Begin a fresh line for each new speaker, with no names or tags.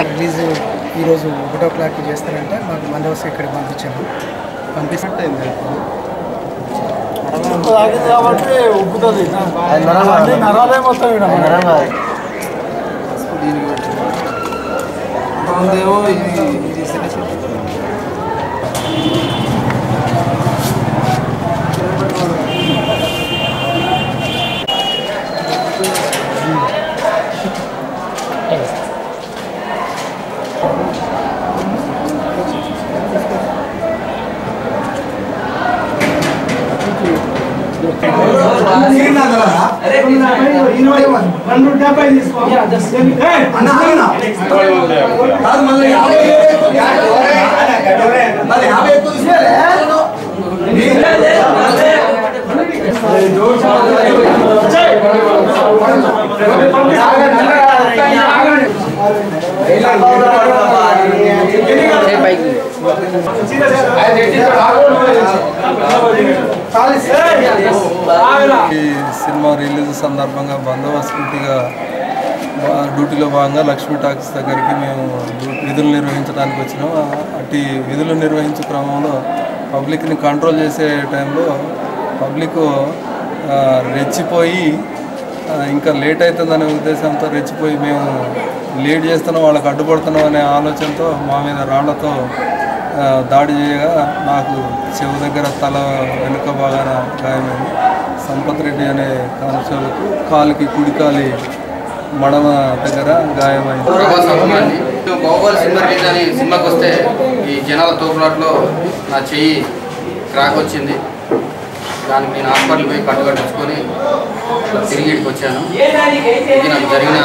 Release ఈరోజు 1 o'clock చేస్తారంటే మాకు మందవసి ఇక్కడికి పంపించాము. పంపిస్తుంటే కాబట్టి ఉబ్బుతుంది నరాలే మొత్తం బాగుందేమో ఇది
సినిమా రిలీజ్ సందర్భంగా బందోబస్తుగా డ్యూటీలో భాగంగా లక్ష్మీ టాకీస్ దగ్గరికి మేము విధులు నిర్వహించడానికి వచ్చినాం. అటు విధులు నిర్వహించే క్రమంలో పబ్లిక్ని కంట్రోల్ చేసే టైంలో పబ్లిక్ రెచ్చిపోయి ఇంకా లేట్ అవుతుందనే ఉద్దేశంతో రెచ్చిపోయి మేము లేట్ చేస్తున్నాం, వాళ్ళకి అడ్డుపడుతున్నాం అనే ఆలోచనతో మా మీద రాళ్లతో దాడి చేయగా నాకు చెవు దగ్గర తల వెనుక భాగాన గాయమైంది. సంపత్ రెడ్డి అనే కానిస్టేబుల్కు కాలుకి కుడికాలి మడమ దగ్గర గాయమైంది.
బాహుబలి సినిమా రిలీజ్ అని సినిమాకి వస్తే ఈ జనాల తోపులాట్లో నా చెయ్యి క్రాక్ వచ్చింది. దానికి నేను హాస్పిటల్ పోయి కట్టుకట్టించుకొని తిరిగి ఇంటికి వచ్చాను. ఇది నాకు జరిగిన